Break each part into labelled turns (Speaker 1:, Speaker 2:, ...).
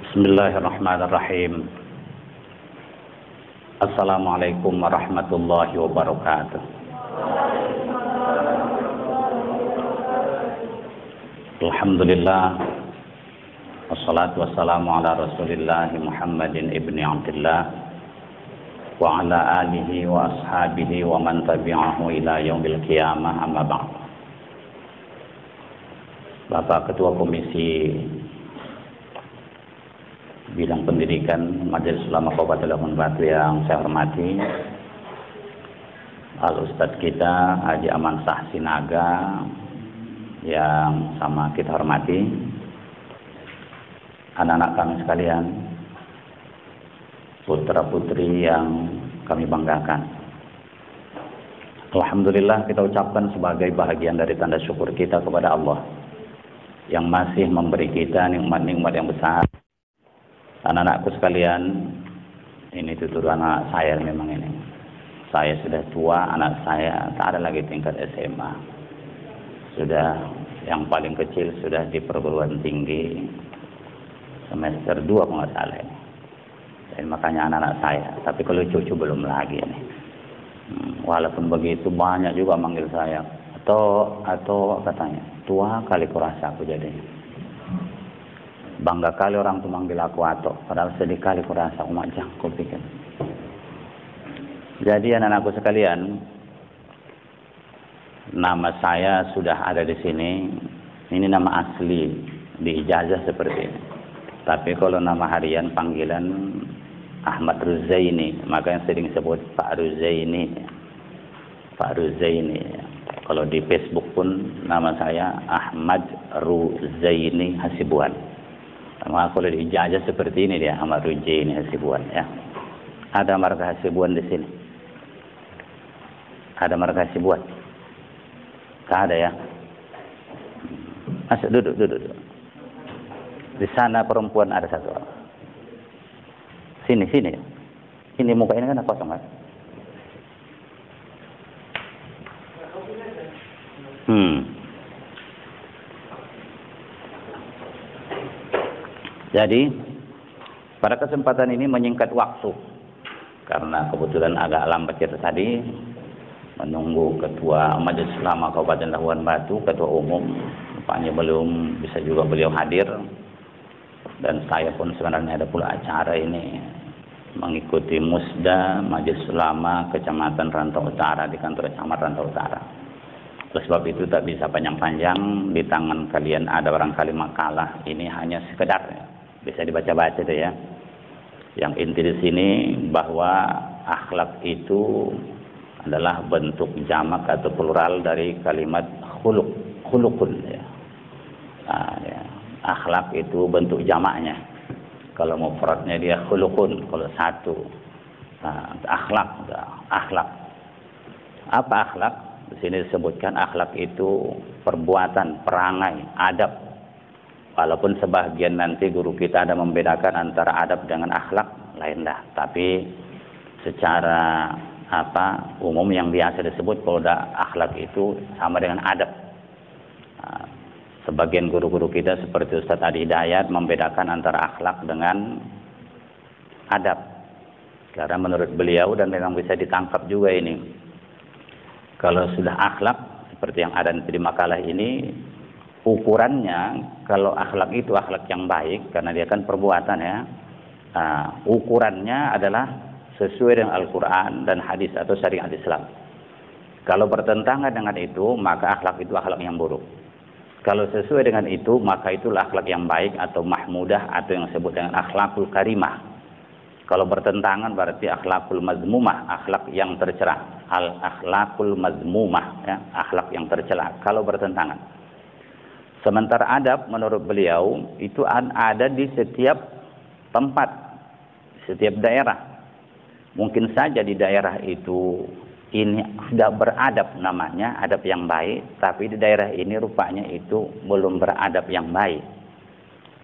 Speaker 1: Bismillahirrahmanirrahim. Assalamualaikum warahmatullahi wabarakatuh. Alhamdulillah. Wassalatu wassalamu ala Rasulillah Muhammadin ibni Abdillah wa ala alihi wa ashabihi wa man tabi'ahu ila yaumil qiyamah, amma ba'd. Bapak Ketua Komisi Bidang Pendidikan Majelis Ulama Kabupaten Labuan Batu yang saya hormati, Al-Ustadz kita Haji Aman Sah Sinaga yang sama kita hormati, anak-anak kami sekalian, putra-putri yang kami banggakan. Alhamdulillah, kita ucapkan sebagai bahagian dari tanda syukur kita kepada Allah yang masih memberi kita nikmat-nikmat yang besar. Anak-anakku sekalian, ini tutur anak saya memang ini. Saya sudah tua, anak saya tak ada lagi tingkat SMA. Sudah yang paling kecil sudah di perguruan tinggi semester 2 kalau nggak salah ini. Dan makanya anak-anak saya, tapi kalau cucu belum lagi ini. Walaupun begitu banyak juga manggil saya. Atau katanya, tua kali kurasa aku jadinya. Bangga kali orang tuh manggil aku Ato, padahal sedih kali kurasa umat jangkau pikir. Jadi anak-anakku sekalian, nama saya sudah ada di sini. Ini nama asli, di ijazah seperti ini. Tapi kalau nama harian panggilan Ahmad Ruzaini, maka yang sering sebut Pak Ruzaini. Pak Ruzaini. Kalau di Facebook pun nama saya Ahmad Ruzaini Hasibuan. Sama kalau di ijazah seperti ini dia Ahmad Ruzaini Hasibuan ya. Ada marga Hasibuan di sini. Ada marga Hasibuan. Tak ada ya. Masuk duduk. Di sana perempuan ada satu orang. Sini. Ini muka ini kan kosong kan? Jadi pada kesempatan ini menyingkat waktu karena kebetulan agak lambat kita tadi menunggu Ketua Majelis Ulama Kabupaten Labuan Batu, Ketua Umum, rupanya belum bisa juga beliau hadir, dan saya pun sebenarnya ada pula acara ini mengikuti Musda Majelis Ulama Kecamatan Rantau Utara di kantor Camat Rantau Utara. Oleh sebab itu tak bisa panjang-panjang, di tangan kalian ada barangkali makalah, ini hanya sekedar bisa dibaca-baca itu ya. Yang inti di sini bahwa akhlak itu adalah bentuk jamak atau plural dari kalimat khulukun ya. Ya. Akhlak itu bentuk jamaknya. Kalau mufradnya dia khulukun, kalau satu akhlak. Apa akhlak? Di sini disebutkan akhlak itu perbuatan, perangai, adab. Walaupun sebagian nanti guru kita ada membedakan antara adab dengan akhlak, lain dah. Tapi secara umum yang biasa disebut kalau akhlak itu sama dengan adab. Sebagian guru-guru kita seperti Ustaz Adi Hidayat membedakan antara akhlak dengan adab. Karena menurut beliau dan memang bisa ditangkap juga ini. Kalau sudah akhlak seperti yang ada di makalah ini, ukurannya kalau akhlak itu akhlak yang baik karena dia kan perbuatan ya. Ukurannya adalah sesuai dengan Al-Quran dan hadis atau syariat Islam. Kalau bertentangan dengan itu, maka akhlak itu akhlak yang buruk. Kalau sesuai dengan itu, maka itulah akhlak yang baik atau mahmudah atau yang disebut dengan akhlakul karimah. Kalau bertentangan berarti akhlakul mazmumah, akhlak yang tercela. Al-akhlakul mazmumah, ya, akhlak yang tercela kalau bertentangan. Sementara adab menurut beliau itu ada di setiap tempat, setiap daerah. Mungkin saja di daerah itu ini sudah beradab namanya, adab yang baik, tapi di daerah ini rupanya itu belum beradab yang baik.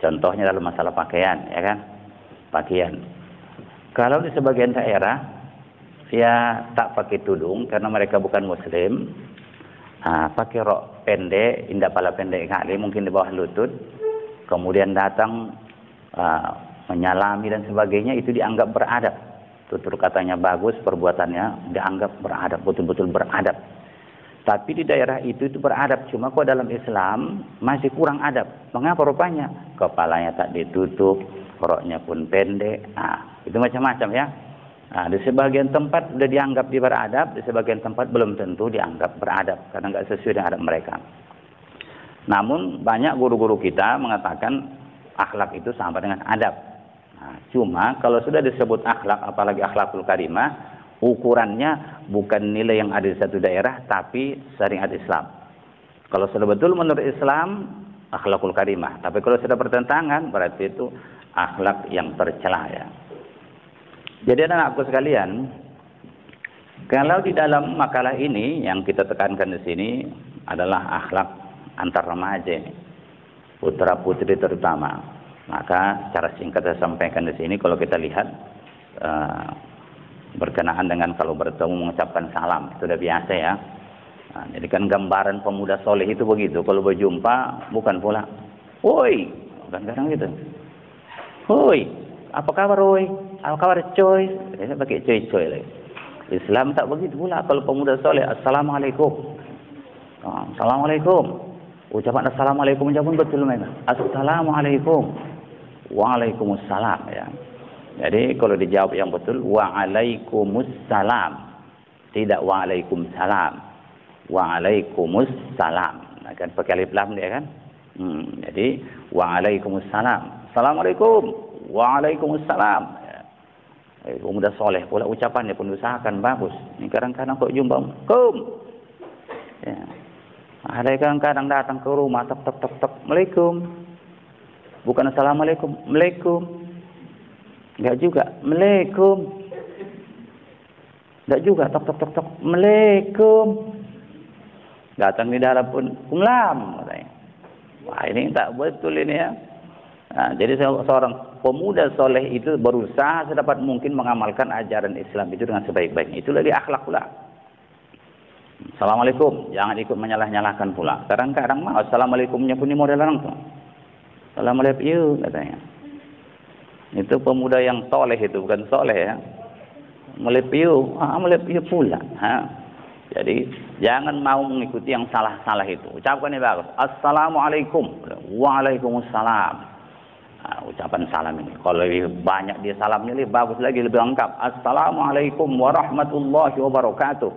Speaker 1: Contohnya dalam masalah pakaian, ya kan? Pakaian. Kalau di sebagian daerah ya tak pakai tudung karena mereka bukan muslim, pakai rok pendek, indah pala pendek kali, mungkin di bawah lutut, kemudian datang menyalami dan sebagainya itu dianggap beradab. Tutur katanya bagus, perbuatannya dianggap beradab, betul-betul beradab. Tapi di daerah itu beradab, cuma kok dalam Islam masih kurang adab. Mengapa rupanya? Kepalanya tak ditutup, roknya pun pendek. Itu macam-macam ya. Di sebagian tempat sudah dianggap dia beradab, di sebagian tempat belum tentu dianggap beradab karena nggak sesuai dengan adab mereka. Namun banyak guru-guru kita mengatakan akhlak itu sama dengan adab. Cuma kalau sudah disebut akhlak, apalagi akhlakul karimah, ukurannya bukan nilai yang ada di satu daerah, tapi syariat Islam. Kalau sudah betul menurut Islam, akhlakul karimah. Tapi kalau sudah bertentangan, berarti itu akhlak yang tercela ya. Jadi anak-anakku sekalian, kalau di dalam makalah ini yang kita tekankan di sini adalah akhlak antar remaja, putra putri terutama. Maka secara singkat saya sampaikan di sini, kalau kita lihat berkenaan dengan kalau bertemu mengucapkan salam, itu sudah biasa ya. Jadi kan gambaran pemuda soleh itu begitu, kalau berjumpa bukan pula, woi, kadang-kadang gitu, woi, apa kabar woi, apa kabar coy, saya pakai coy lagi. Islam tak begitu pula, kalau pemuda soleh, assalamualaikum, assalamualaikum, ucapan assalamualaikum aja pun betul memang, assalamualaikum, waalaikumsalam ya. Jadi kalau dijawab yang betul, waalaikumsalam, tidak waalaikumsalam, waalaikumsalam. Nah, kan pakai alif lam dia kan. Jadi waalaikumsalam, assalamualaikum, waalaikumsalam. Ya. Pemuda soleh pula ucapannya pun usahakan bagus. Ini kadang-kadang kok jumpa, kum. Ya. Ada kadang-kadang datang ke rumah, tok, Assalamualaikum. Bukan assalamualaikum, Waalaikum. Enggak juga, Waalaikum. Enggak juga, tok, Waalaikum. Datang di dalam pun, Kumlam. Wah, ini tak betul ini ya. Nah, jadi seorang pemuda soleh itu berusaha sedapat mungkin mengamalkan ajaran Islam itu dengan sebaik-baiknya. Itu lagi akhlak pula. Assalamualaikum, jangan ikut menyalah-nyalahkan pula. Kadang-kadang mah assalamualaikumnya pun ini model orang tuh. Assalamualaikum katanya. Itu pemuda yang soleh itu, bukan soleh ya. Melepiu pula. Jadi jangan mau mengikuti yang salah-salah itu. Ucapkan ini bagus. Assalamualaikum. Waalaikumsalam. Ucapan salam ini. Kalau lebih banyak dia salamnya lebih bagus lagi, lebih lengkap. Assalamualaikum warahmatullahi wabarakatuh.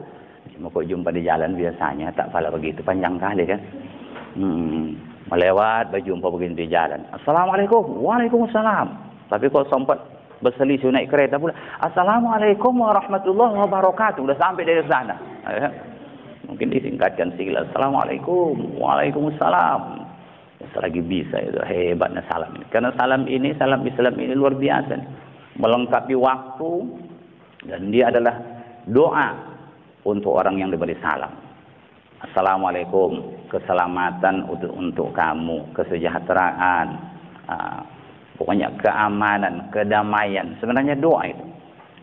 Speaker 1: Cuma kok jumpa di jalan biasanya tak pala begitu, panjang kali kan. Melewat berjumpa begini di jalan. Assalamualaikum. Waalaikumsalam. Tapi kalau sempat berselisih naik kereta pula, assalamualaikum warahmatullahi wabarakatuh. Udah sampai dari sana. Mungkin disingkatkan sikit. Assalamualaikum, waalaikumsalam. Selagi bisa itu hebatnya salam ini. Karena salam Islam ini luar biasa. Melengkapi waktu dan dia adalah doa untuk orang yang diberi salam. Assalamualaikum, keselamatan untuk kamu, kesejahteraan. Pokoknya keamanan, kedamaian. Sebenarnya doa itu.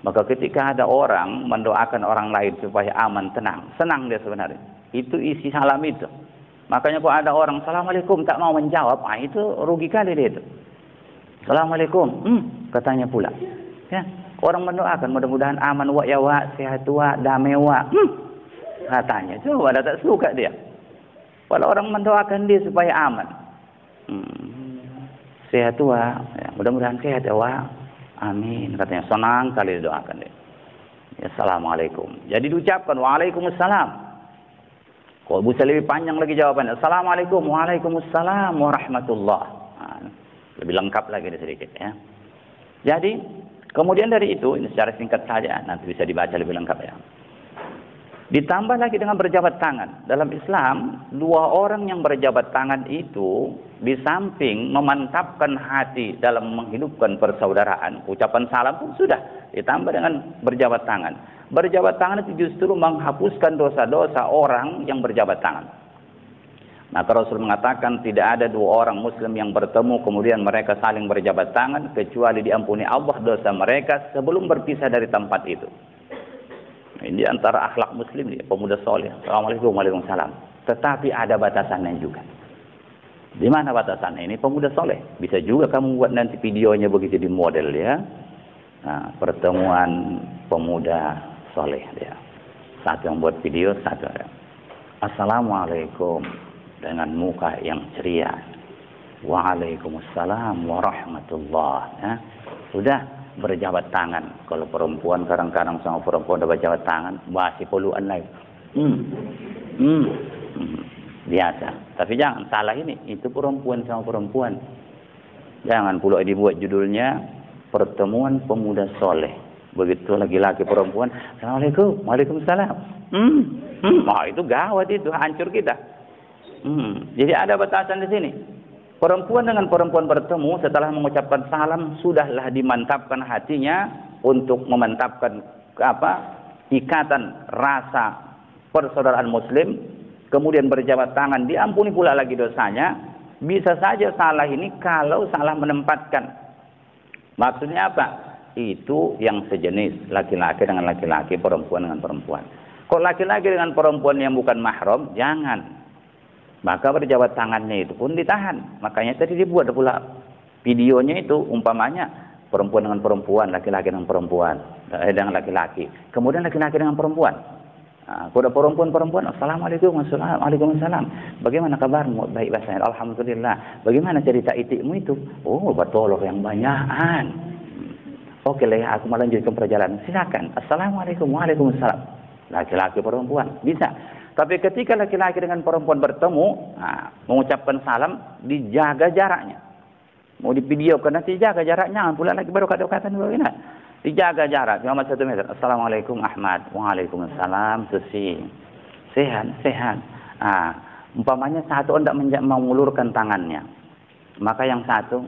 Speaker 1: Maka ketika ada orang mendoakan orang lain supaya aman, tenang. Senang dia sebenarnya. Itu isi salam itu. Makanya kalau ada orang, Assalamualaikum, tak mau menjawab. Itu rugi kali dia itu. Assalamualaikum. Katanya pula. Ya, orang mendoakan mudah-mudahan aman wa ya wa, sehat wa, damai wa. Katanya. Coba ada tak suka dia. Kalau orang mendoakan dia supaya aman. Sehat wa, ya, mudah-mudahan sehat ya wa, amin. Katanya senang kali didoakan dia. Ya, assalamualaikum. Jadi diucapkan waalaikumsalam. Kalau bisa lebih panjang lagi jawabannya. Assalamualaikum, waalaikumsalam warahmatullah. Lebih lengkap lagi sedikit ya. Jadi kemudian dari itu, ini secara singkat saja, nanti bisa dibaca lebih lengkap ya. Ditambah lagi dengan berjabat tangan. Dalam Islam, dua orang yang berjabat tangan itu di samping memantapkan hati dalam menghidupkan persaudaraan, ucapan salam pun sudah ditambah dengan berjabat tangan. Berjabat tangan itu justru menghapuskan dosa-dosa orang yang berjabat tangan. Maka Rasul mengatakan tidak ada dua orang Muslim yang bertemu kemudian mereka saling berjabat tangan kecuali diampuni Allah dosa mereka sebelum berpisah dari tempat itu. Ini antara akhlak Muslim dia, pemuda soleh. Assalamualaikum, waalaikumsalam. Tetapi ada batasannya juga. Di mana batasan ini? Pemuda soleh. Bisa juga kamu buat nanti videonya begitu di model ya. Nah, pertemuan pemuda soleh dia. Satu yang buat video, satu ya. Assalamualaikum dengan muka yang ceria. Waalaikumsalam warahmatullah. Ya. Sudah berjabat tangan. Kalau perempuan kadang-kadang sama perempuan udah berjabat tangan, masih puluhan lagi. Biasa. Tapi jangan salah ini, itu perempuan sama perempuan. Jangan pula dibuat judulnya pertemuan pemuda soleh. Begitu laki-laki perempuan, Assalamualaikum, waalaikumsalam. Wah itu gawat itu, hancur kita. Jadi ada batasan di sini. Perempuan dengan perempuan bertemu setelah mengucapkan salam sudahlah dimantapkan hatinya untuk memantapkan ikatan rasa persaudaraan Muslim. Kemudian berjabat tangan, diampuni pula lagi dosanya. Bisa saja salah ini kalau salah menempatkan. Maksudnya apa? Itu yang sejenis, laki-laki dengan laki-laki, perempuan dengan perempuan. Kalau laki-laki dengan perempuan yang bukan mahram, jangan. Maka berjabat tangannya itu pun ditahan. Makanya tadi dibuat pula videonya itu, umpamanya perempuan dengan perempuan, laki-laki dengan perempuan, dengan laki-laki. Kemudian laki-laki dengan perempuan. Kalau perempuan-perempuan, Assalamualaikum, Waalaikumsalam. Bagaimana kabarmu? Baik, bahasa Alhamdulillah. Bagaimana cerita itikmu itu? Oh, bertolong yang banyakan. Oke lah, aku melanjutkan perjalanan. Silakan. Assalamualaikum, Waalaikumsalam. Laki-laki perempuan bisa. Tapi ketika laki-laki dengan perempuan bertemu, mengucapkan salam, dijaga jaraknya. Mau di video karena dijaga jaraknya, pula lagi baru kata-kata dua ini. Dijaga jarak cuma 1 meter. Assalamualaikum Ahmad. Waalaikumsalam Susi. Sehat. Umpamanya satu hendak mengulurkan tangannya. Maka yang satu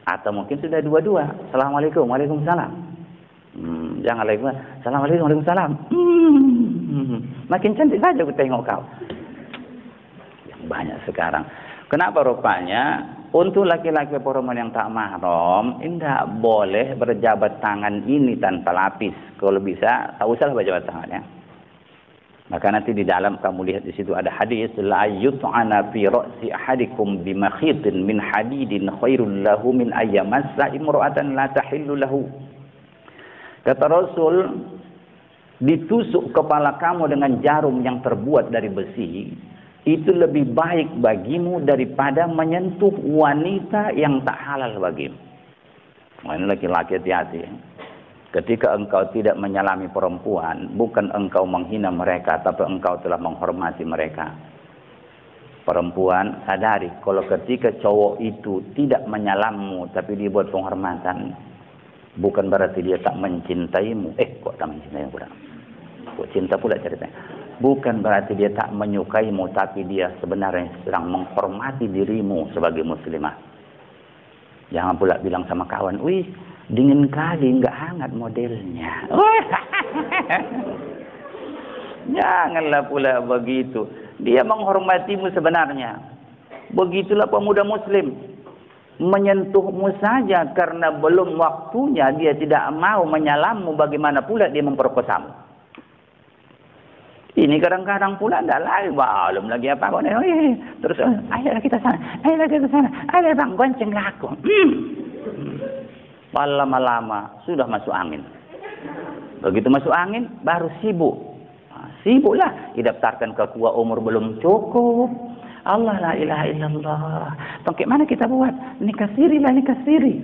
Speaker 1: atau mungkin sudah dua-dua. Assalamualaikum, waalaikumsalam. Jangan lagi. Assalamualaikum, waalaikumsalam. Makin cantik saja aku tengok kau. Yang banyak sekarang. Kenapa rupanya untuk laki-laki perempuan yang tak mahram, tidak boleh berjabat tangan ini tanpa lapis. Kalau bisa, tak usah berjabat tangannya. Maka nanti di dalam kamu lihat di situ ada hadis, la yut'ana fi ra'si ahadikum bimakhitin min hadidin khairul lahu min ayyamassa imra'atan la tahillu lahu. Kata Rasul, ditusuk kepala kamu dengan jarum yang terbuat dari besi, itu lebih baik bagimu daripada menyentuh wanita yang tak halal bagimu. Ini laki-laki hati-hati. Ketika engkau tidak menyalami perempuan, bukan engkau menghina mereka, tapi engkau telah menghormati mereka. Perempuan, sadari, kalau ketika cowok itu tidak menyalammu, tapi dia buat penghormatan, bukan berarti dia tak mencintaimu. Kok tak mencintaimu? Kok cinta pula ceritanya? Bukan berarti dia tak menyukaimu, tapi dia sebenarnya sedang menghormati dirimu sebagai muslimah. Jangan pula bilang sama kawan, wih, dingin kali, nggak hangat modelnya. Janganlah pula begitu. Dia menghormatimu sebenarnya. Begitulah pemuda muslim. Menyentuhmu saja karena belum waktunya, dia tidak mau menyalammu, bagaimana pula dia memperkosamu. Ini kadang-kadang pula tidak lagi, belum lagi apa. Terus, ayolah kita sana, ayolah bang, goncenglah aku. Lama-lama sudah masuk angin. Begitu masuk angin, baru sibuk. Sibuklah, didaftarkan ke kuah umur belum cukup. Allah la ilaha illallah. Tongkek mana kita buat? Nikah siri lah, nikah siri.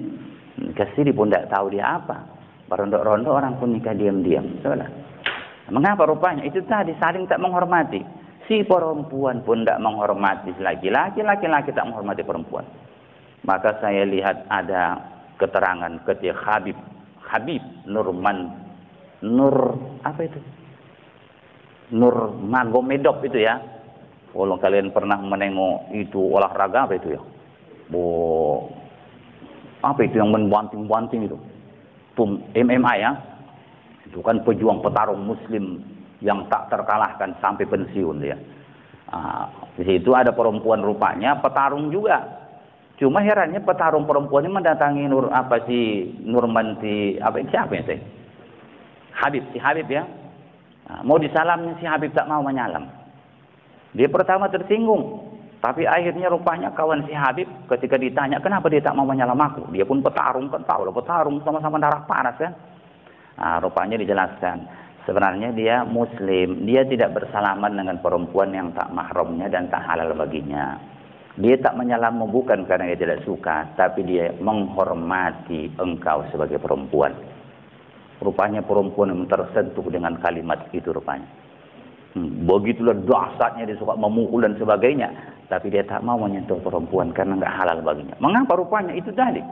Speaker 1: Nikah siri pun tidak tahu dia apa. Berondok-rondok orang pun nikah diam-diam. Salah. Mengapa rupanya? Itu tadi saling tak menghormati. Si perempuan pun tak menghormati laki-laki, laki-laki tak menghormati perempuan. Maka saya lihat ada keterangan ketika Habib Nurmagomedov itu ya. Kalau kalian pernah menengok itu olahraga apa itu ya? Apa itu yang membanting-banting itu? MMA ya. Itu kan pejuang petarung muslim yang tak terkalahkan sampai pensiun dia. Di situ ada perempuan rupanya petarung juga. Cuma herannya petarung perempuan ini mendatangi siapa ya saya? Habib ya. Mau disalamnya si Habib tak mau menyalam. Dia pertama tersinggung. Tapi akhirnya rupanya kawan si Habib ketika ditanya kenapa dia tak mau menyalam aku, dia pun petarung, kan tahu lah petarung sama-sama darah panas kan. Nah, rupanya dijelaskan sebenarnya dia muslim, dia tidak bersalaman dengan perempuan yang tak mahramnya dan tak halal baginya. Dia tak menyalamu bukan karena dia tidak suka, tapi dia menghormati engkau sebagai perempuan. Rupanya perempuan yang tersentuh dengan kalimat itu rupanya. Begitulah dahsyatnya, dia suka memukul dan sebagainya, tapi dia tak mau menyentuh perempuan karena enggak halal baginya. Mengapa? Rupanya itu tadi.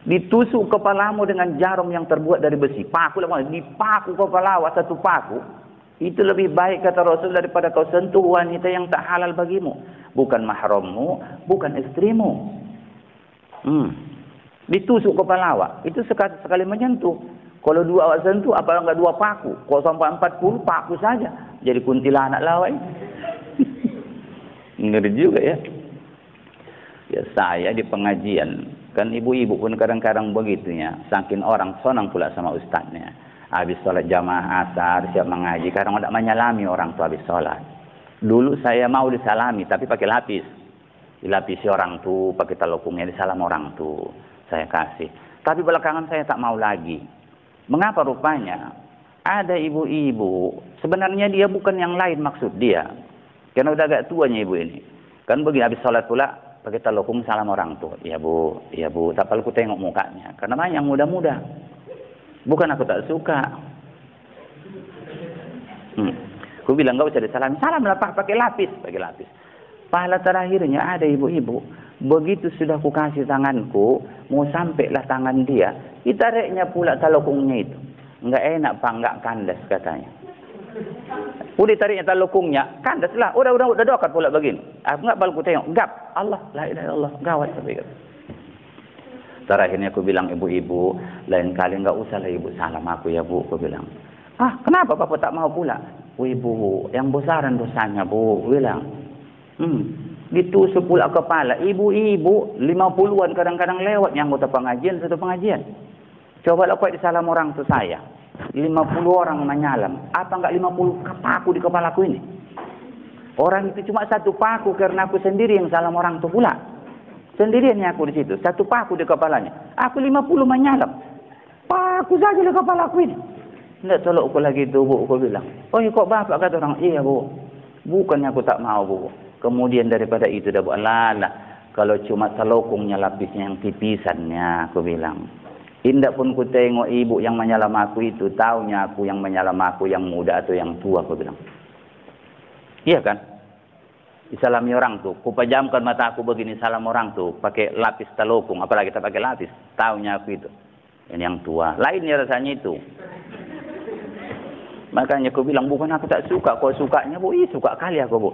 Speaker 1: Ditusuk kepalamu dengan jarum yang terbuat dari besi. Paku lah, dipaku kepala awak satu paku. Itu lebih baik kata Rasul daripada kau sentuh wanita yang tak halal bagimu. Bukan mahrammu, bukan istrimu. Ditusuk kepala awak. Itu sekali menyentuh. Kalau dua awak sentuh, apa enggak dua paku? Kalau sampai 40 paku saja. Jadi kuntilanak lawai. Ngeri juga ya. Ya saya di pengajian. Kan ibu-ibu pun kadang-kadang begitunya. Saking orang senang pula sama ustaznya. Habis sholat jamaah asar, siap mengaji. Kadang tidak menyalami orang tu habis sholat. Dulu saya mau disalami, tapi pakai lapis. Dilapisi orang tu, pakai talukungnya, disalam orang tu. Saya kasih. Tapi belakangan saya tak mau lagi. Mengapa rupanya? Ada ibu-ibu, sebenarnya dia bukan yang lain maksud dia. Karena udah agak tuanya ibu ini. Kan begini, habis sholat pula, pakai talukung salam orang tu. Ya bu, tak perlu ku tengok mukanya. Karena banyak yang muda-muda. Bukan aku tak suka. Aku bilang enggak usah disalam. Salam lah Pak, pakai lapis. Pahala terakhirnya ada ibu-ibu. Begitu sudah ku kasih tanganku, mau sampailah tangan dia, ditariknya pula talukungnya itu. Enggak enak Pak, enggak kandas katanya. Udah tariknya talukungnya, kandas lah. Udah dekat pula begini. Aku enggak perlu ku tengok. Gap. Allah, la ilaha illallah. Gawat sampai gitu. Terakhirnya aku bilang, ibu-ibu, lain kali enggak usah lah ibu salam aku ya bu. Aku bilang, kenapa Bapak tak mau pula? Ibu, yang besaran dosanya bu. Aku bilang, ditusuk pula kepala. Ibu-ibu, 50-an kadang-kadang lewat yang anggota pengajian, satu pengajian. Coba lah kau disalam orang tu saya. 50 orang menyalam. Apa enggak 50 paku di kepalaku ini? Orang itu cuma satu paku karena aku sendiri yang salam orang tu pula. Sendiriannya aku di situ, satu paku di kepalanya. Aku 50 menyalam. Paku saja di kepala aku ini. Tidak tolong aku lagi itu bu, aku bilang. Oh iya kok bapak kata orang, iya bu. Bukannya aku tak mau bu. Kemudian daripada itu dah bu, alah. Kalau cuma telokungnya lapisnya yang tipisannya, aku bilang. Indah pun ku tengok ibu yang menyalam aku itu, taunya aku yang menyalam aku yang muda atau yang tua, aku bilang. Iya kan? Disalami orang tuh, ku pejamkan mata aku begini salam orang tuh, pakai lapis talokung, apalagi kita pakai lapis, taunya aku itu, yang tua, lainnya rasanya itu. Makanya aku bilang bukan aku tak suka, kau sukanya bu, suka kali aku bu,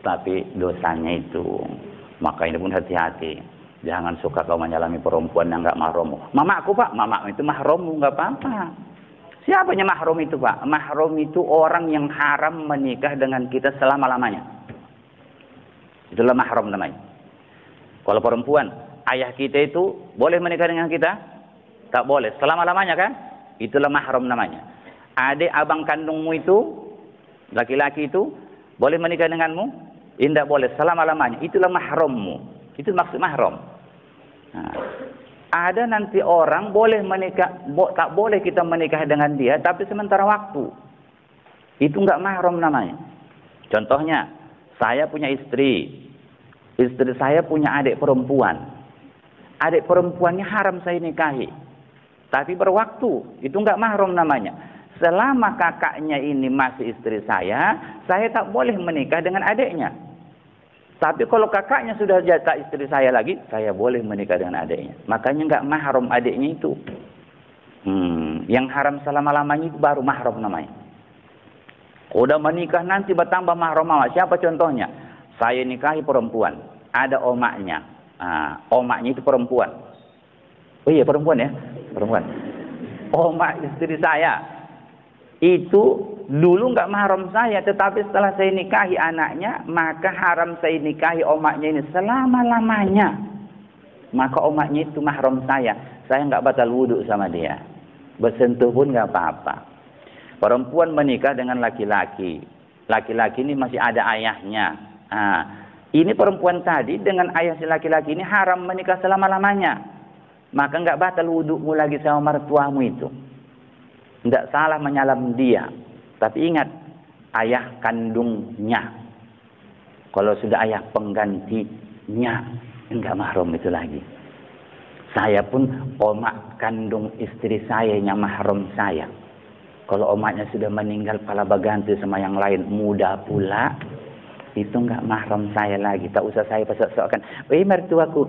Speaker 1: tapi dosanya itu, makanya pun hati-hati, jangan suka kau menyalami perempuan yang enggak mahrammu. Mamaku pak, mama itu mahrammu enggak apa-apa. Siapanya mahram itu pak? Mahram itu orang yang haram menikah dengan kita selama-lamanya. Itulah mahram namanya. Kalau perempuan, ayah kita itu boleh menikah dengan kita? Tak boleh. Selama-lamanya kan? Itulah mahram namanya. Adik abang kandungmu itu, laki-laki itu, boleh menikah denganmu? Tidak boleh. Selama-lamanya. Itulah mahrammu. Itu maksud mahram. Nah, ada nanti orang boleh menikah, tak boleh kita menikah dengan dia, tapi sementara waktu. Itu enggak mahram namanya. Contohnya, saya punya istri saya punya adik perempuan. Adik perempuannya haram saya nikahi. Tapi berwaktu, itu enggak mahram namanya. Selama kakaknya ini masih istri saya tak boleh menikah dengan adiknya. Tapi kalau kakaknya sudah tak istri saya lagi, saya boleh menikah dengan adiknya. Makanya enggak mahram adiknya itu. Yang haram selama-lamanya itu baru mahram namanya. Udah menikah nanti bertambah mahram. Siapa contohnya? Saya nikahi perempuan, ada omaknya. Omaknya itu perempuan. Oh iya perempuan ya, perempuan. Omak istri saya itu dulu enggak mahram saya, tetapi setelah saya nikahi anaknya, maka haram saya nikahi omaknya ini selama-lamanya. Maka omaknya itu mahram saya enggak batal wudhu sama dia. Bersentuh pun enggak apa-apa. Perempuan menikah dengan laki-laki. Laki-laki ini masih ada ayahnya. Ini perempuan tadi dengan ayah si laki-laki ini haram menikah selama-lamanya. Maka enggak batal wudukmu lagi sama mertuamu itu. Enggak salah menyalam dia. Tapi ingat, ayah kandungnya. Kalau sudah ayah penggantinya, enggak mahram itu lagi. Saya pun omak kandung istri saya yang mahram saya. Kalau omaknya sudah meninggal, pala berganti sama yang lain, muda pula, itu enggak mahram saya lagi. Tak usah saya pesok-pesokkan, mertuaku,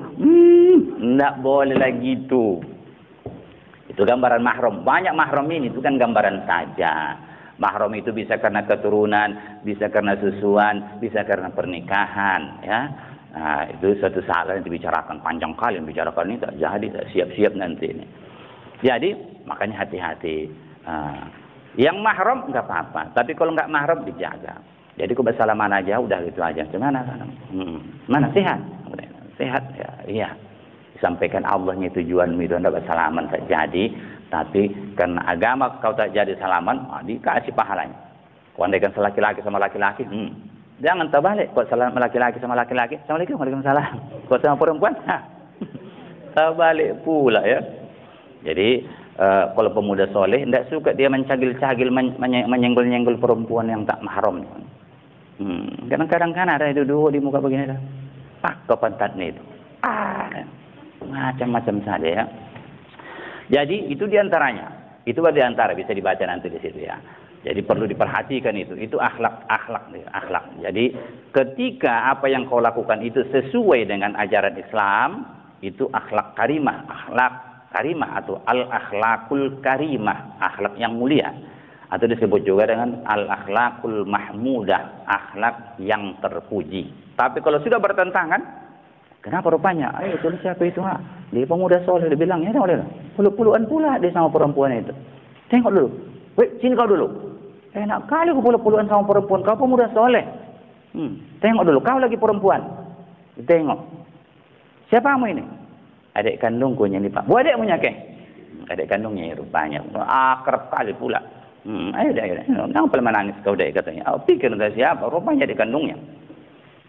Speaker 1: enggak boleh lagi itu. Itu gambaran mahram. Banyak mahram ini, itu kan gambaran saja. Mahram itu bisa karena keturunan, bisa karena susuan, bisa karena pernikahan, ya. Nah, itu suatu saat yang dibicarakan panjang kali, membicarakan ini tak jadi, tak siap-siap nanti ini. Jadi makanya hati-hati. Yang mahram nggak apa-apa, tapi kalau nggak mahram dijaga. Jadi kau bersalaman aja, udah gitu aja. Gimana? Mana sehat? Sehat ya, iya. Disampaikan Allahnya tujuan itu anda bersalaman tak jadi, tapi karena agama kau tak jadi salaman, dikasih pahalanya. Kau andaikan laki-laki sama laki-laki, jangan terbalik. Kau salam laki-laki sama laki-laki, Assalamualaikum, waalaikumsalam. Kau sama perempuan, terbalik pula ya. Jadi kalau pemuda soleh tidak suka dia mencagil-cagil, menyenggol-nyenggol perempuan yang tak mahram. Kadang-kadang kan ada itu duduk di muka begini dah. Pak ke pantatnya itu. Macam-macam saja ya. Jadi itu diantaranya. Itu diantara bisa dibaca nanti di situ ya. Jadi perlu diperhatikan itu. Itu akhlak. Jadi ketika apa yang kau lakukan itu sesuai dengan ajaran Islam, itu akhlak karimah, atau al-akhlakul karimah, akhlak yang mulia, atau disebut juga dengan al-akhlakul mahmudah, akhlak yang terpuji. Tapi kalau sudah bertentangan, kenapa rupanya? Itu siapa itu? Dia pemuda soleh, dia bilang ya boleh. Puluh-puluhan pula dia sama perempuan itu. Tengok dulu. Sini kau dulu. Enak kali kau puluh-puluhan sama perempuan, kau pemuda soleh. Tengok dulu, kau lagi perempuan. Tengok. Siapa kamu ini? Adik kandungku yang Pak. Bu adik punya ke? Adik kandungnya rupanya. Akrab kali pula. Ayo. Kenapa menangis kau dek katanya? Pikir entah siapa. Rupanya adik kandungnya.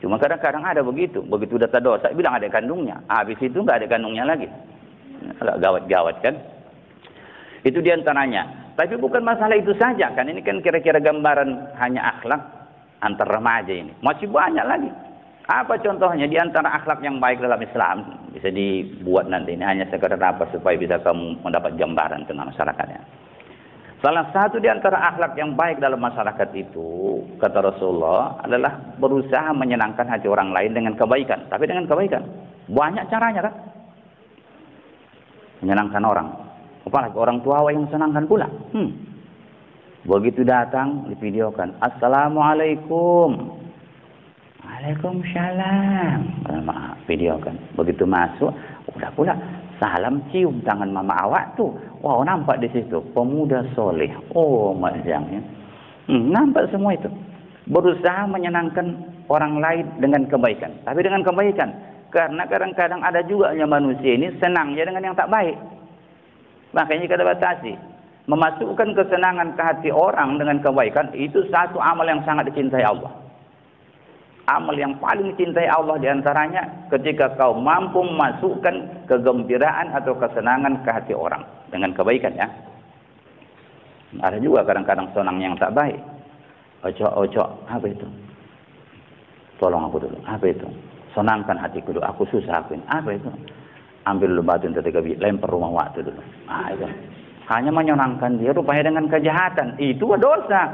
Speaker 1: Cuma kadang-kadang ada begitu. Begitu data dosa bilang adik kandungnya. Habis itu enggak adik kandungnya lagi. Kalau gawat-gawat kan. Itu diantaranya. Tapi bukan masalah itu saja kan. Ini kan kira-kira gambaran hanya akhlak antar remaja ini. Masih banyak lagi. Apa contohnya di antara akhlak yang baik dalam Islam? Bisa dibuat nanti, ini hanya sekedar apa supaya bisa kamu mendapat gambaran tentang masyarakatnya. Salah satu di antara akhlak yang baik dalam masyarakat itu, kata Rasulullah, adalah berusaha menyenangkan hati orang lain dengan kebaikan. Tapi dengan kebaikan. Banyak caranya kan? Menyenangkan orang. Apalagi orang tua yang senangkan pula. Begitu datang, divideokan. Assalamualaikum. Waalaikumsalam. Maaf, video kan. Begitu masuk, udah pula salam cium tangan mama awak tuh. Wow, nampak di situ pemuda soleh. Oh, makjangnya. Nampak semua itu. Berusaha menyenangkan orang lain dengan kebaikan. Tapi dengan kebaikan. Karena kadang-kadang ada juga manusia ini senangnya dengan yang tak baik. Makanya kita batasi. Memasukkan kesenangan ke hati orang dengan kebaikan itu satu amal yang sangat dicintai Allah. Amal yang paling dicintai Allah diantaranya ketika kau mampu memasukkan kegembiraan atau kesenangan ke hati orang dengan kebaikan ya. Ada juga kadang-kadang senang yang tak baik. Ojo, apa itu? Tolong aku dulu. Apa itu? Senangkan hatiku dulu. Aku susah akuin. Apa itu? Ambil dulu batu untuk 3 biji, lempar rumah waktu dulu. Itu. Hanya menyenangkan dia rupanya dengan kejahatan. Itu dosa.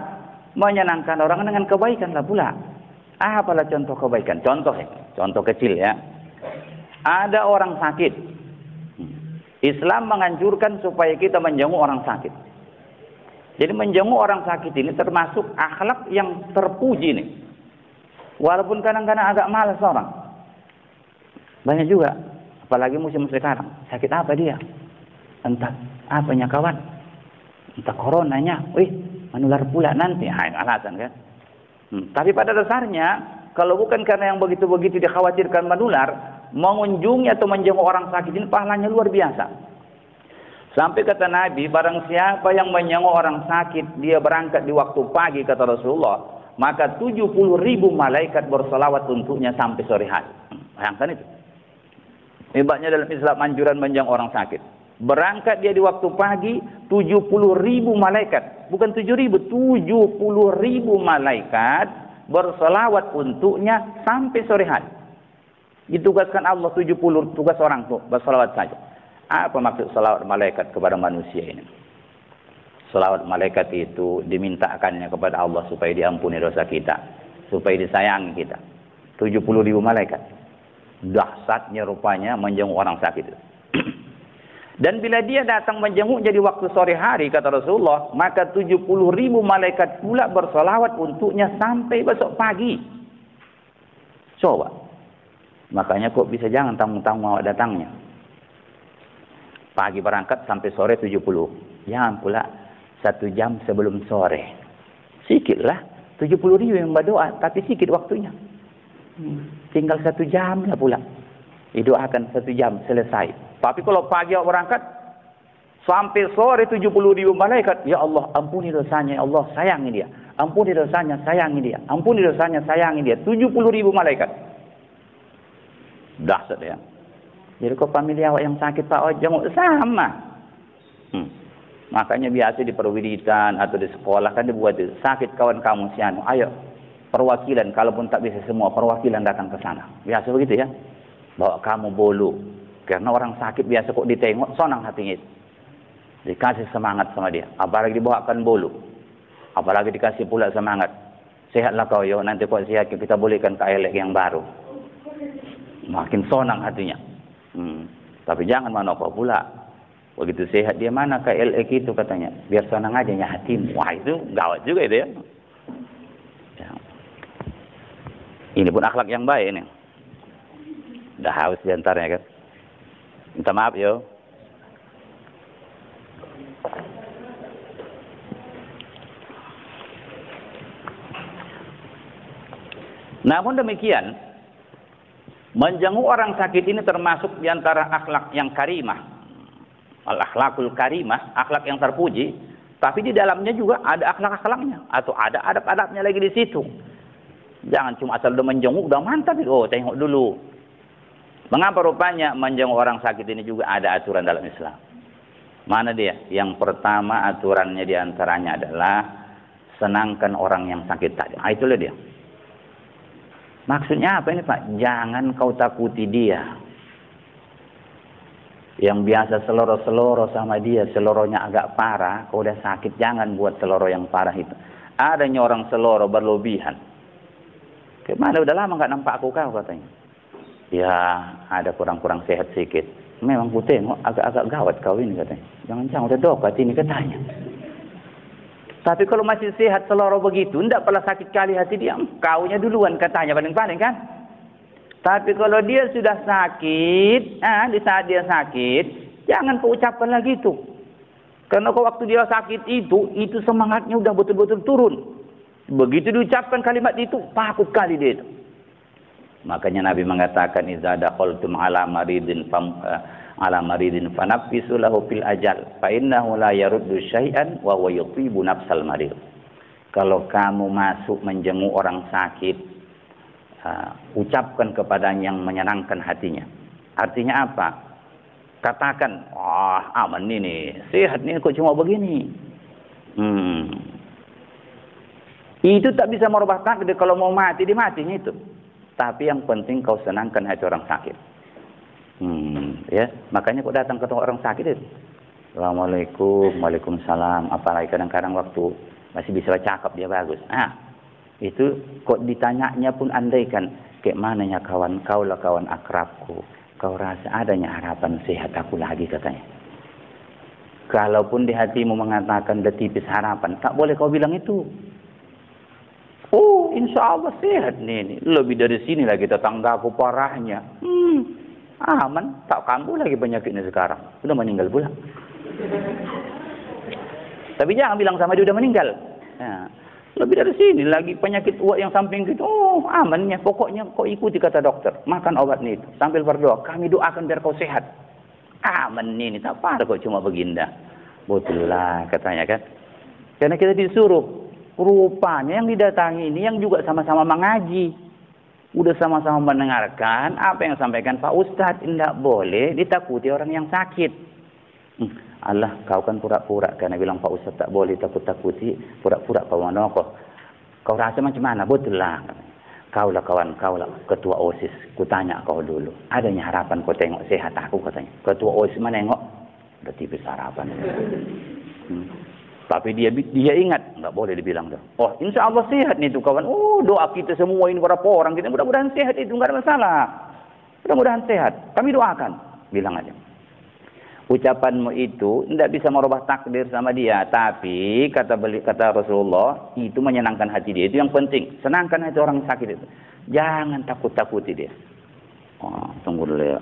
Speaker 1: Menyenangkan orang dengan kebaikan lah pula. Apalah contoh kebaikan? Contoh kecil ya. Ada orang sakit. Islam menganjurkan supaya kita menjenguk orang sakit. Jadi menjenguk orang sakit ini termasuk akhlak yang terpuji nih. Walaupun kadang-kadang agak malas orang. Banyak juga. Apalagi musim sekarang. Sakit apa dia? Entah apanya kawan. Entah coronanya. Menular pula nanti. Alasan kan. Tapi pada dasarnya, kalau bukan karena yang begitu-begitu dikhawatirkan menular, mengunjungi atau menjenguk orang sakit ini pahalanya luar biasa. Sampai kata Nabi, barang siapa yang menjenguk orang sakit, dia berangkat di waktu pagi, kata Rasulullah, maka 70.000 malaikat bersolawat untuknya sampai sore hari. Bayangkan itu. Hebatnya dalam Islam anjuran menjenguk orang sakit. Berangkat dia di waktu pagi, 70.000 malaikat. Bukan 7.000, 70.000 malaikat bersolawat untuknya sampai sore hari. Ditugaskan Allah 70 tugas orang tuh bersolawat saja. Apa maksud salawat malaikat kepada manusia ini? Salawat malaikat itu dimintakannya kepada Allah supaya diampuni dosa kita, supaya disayangi kita. 70.000 malaikat. Dahsyatnya rupanya menjenguk orang sakit itu. Dan bila dia datang menjenguk jadi waktu sore hari, kata Rasulullah, maka 70.000 malaikat pula bersolawat untuknya sampai besok pagi. Coba. Makanya kok bisa jangan tamu-tamu awak datangnya. Pagi berangkat sampai sore 70. Jangan pula 1 jam sebelum sore. Sikitlah. 70.000 yang berdoa, tapi sikit waktunya. Tinggal 1 jam lah pula. Didoakan 1 jam selesai. Tapi kalau pagi awak berangkat sampai sore 70.000 malaikat, ya Allah ampuni dosanya, ya Allah sayangi dia. Ampuni dosanya, sayangi dia. Ampuni dosanya, sayangi dia. 70.000 malaikat. Dahsyat ya. Jadi kok familia awak yang sakit Pak awak jenguk sama. Makanya biasa di perwiritan atau di sekolah kan dibuat itu. Sakit kawan kamu si anu, ayo perwakilan, kalaupun tak bisa semua perwakilan datang ke sana. Biasa begitu ya. Bawa kamu bolu. Karena orang sakit biasa kok ditengok sonang hatinya itu. Dikasih semangat sama dia. Apalagi dibawakan bolu. Apalagi dikasih pula semangat. Sehatlah kau yo, nanti kok sehat kita bolehkan ke elek yang baru. Makin sonang hatinya. Tapi jangan manokok pula. Begitu sehat dia mana ke LX itu katanya. Biar sonang aja ya hatimu. Wah itu gawat juga itu ya. Ini pun akhlak yang baik ini. Dah haus diantaranya kan. Minta maaf yo. Namun demikian, menjenguk orang sakit ini termasuk diantara akhlak yang karimah. Al-akhlakul karimah, akhlak yang terpuji. Tapi di dalamnya juga ada akhlak-akhlaknya. Atau ada adab-adabnya lagi di situ. Jangan cuma asal udah menjenguk, udah mantap. Oh, tengok dulu. Mengapa rupanya menjenguk orang sakit ini juga ada aturan dalam Islam? Mana dia? Yang pertama aturannya diantaranya adalah senangkan orang yang sakit tadi. Itulah dia. Maksudnya apa ini Pak? Jangan kau takuti dia. Yang biasa seloro-seloro sama dia, seloronya agak parah, kau udah sakit, jangan buat seloro yang parah itu. Adanya orang seloro berlebihan. Kemana udah lama nggak nampak aku kau katanya. Ya ada kurang-kurang sehat sedikit. Memang ku tengok agak-agak gawat kau ini katanya. Jangan-jangan udah dokat ini katanya. Tapi kalau masih sehat seloro begitu, tidak pernah sakit kali hati dia. Kaunya duluan katanya paling-paling kan. Tapi kalau dia sudah sakit, di saat dia sakit, jangan kau ucapkan lagi itu. Karena kalau waktu dia sakit itu semangatnya udah betul-betul turun. Begitu diucapkan kalimat itu, takut kali dia itu. Makanya Nabi mengatakan, "Idza dakhaltum ala maridin fanaffisu lahu fil ajal, fa innahu la yaruddu syai'an wa huwa yutibu nafsal marid." Kalau kamu masuk menjenguk orang sakit, ucapkan kepadanya yang menyenangkan hatinya. Artinya apa? Katakan, aman ini, sehat ini kok cuma begini. Itu tak bisa merubah takdir. Kalau mau mati, dimatinya itu. Tapi yang penting kau senangkan hati orang sakit. Ya, makanya kau datang ke orang sakit itu. Assalamualaikum, waalaikumsalam. Apalagi kadang-kadang waktu masih bisa cakap dia bagus. Itu kok ditanyanya pun andaikan, kayak mananya kawan kau lah kawan akrabku. Kau rasa adanya harapan sehat aku lagi katanya. Kalaupun di hatimu mengatakan ada tipis harapan, tak boleh kau bilang itu. Oh, insya Allah sehat nih. Lebih dari sini lagi tetanggaku parahnya. Aman, tak kambuh lagi penyakitnya sekarang. Sudah meninggal pula. Tapi jangan bilang sama dia udah meninggal. Lebih dari sini lagi penyakit uak yang samping gitu. Oh, amannya. Pokoknya kau ikuti kata dokter. Makan obat nih. Sambil berdoa. Kami doakan biar kau sehat. Aman ini. Tak apa kok cuma beginda. Betul lah katanya kan. Karena kita disuruh rupanya yang didatangi ini yang juga sama-sama mengaji. Udah sama-sama mendengarkan apa yang sampaikan Pak Ustadz. Tidak boleh ditakuti orang yang sakit. Allah, kau kan pura-pura karena bilang Pak Ustadz tak boleh takut-takuti. Pura-pura kau manokoh. Kau rasa macam mana? Betul lah. Kau lah kawan, kau lah ketua OSIS. Kutanya kau dulu. Adanya harapan kau tengok sehat aku katanya. Ketua OSIS mana nengok? Udah tipis harapan. Tapi dia ingat, nggak boleh dibilang dah. Oh, insya Allah sehat nih tuh kawan. Oh, doa kita semua ini berapa orang kita mudah-mudahan sehat itu nggak ada masalah. Mudah-mudahan sehat. Kami doakan, bilang aja. Ucapanmu itu tidak bisa merubah takdir sama dia, tapi kata Rasulullah itu menyenangkan hati dia. Itu yang penting. Senangkan hati orang sakit itu. Jangan takut-takuti dia. Oh, tunggu dulu ya.